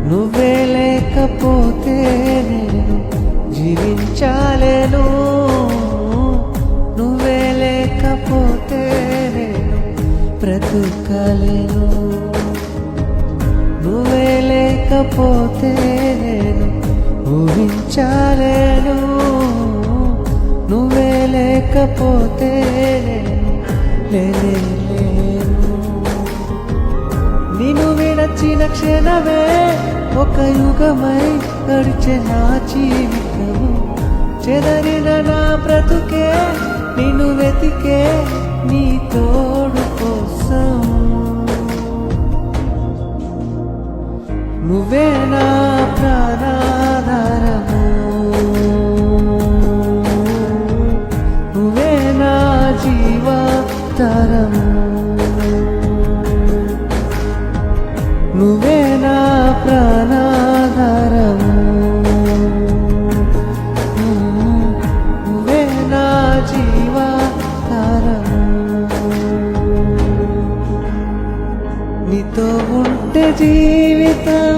నువ్వే లేకపోతే నేను జీవించాలేను, నువ్వే లేకపోతే నేను బ్రతుకలేను, నువ్వే లేకపోతే నేను ఊహించాలేను, నువ్వే లేకపోతే నేను లేను. నిన్ను విడచిన క్షణమే ఒక యుగమై గడిచే నా జీవితము, చెదరిన నా బ్రతుకే నిన్ను వెతికే నీ తోడు కోసం. నువ్వే నా ప్రాణాధారము, నువ్వే నా జీవాధారము, నువ్వే నా ప్రాణాధారము, నువ్వే నా జీవాధారము. నీతో ఉంటే జీవితం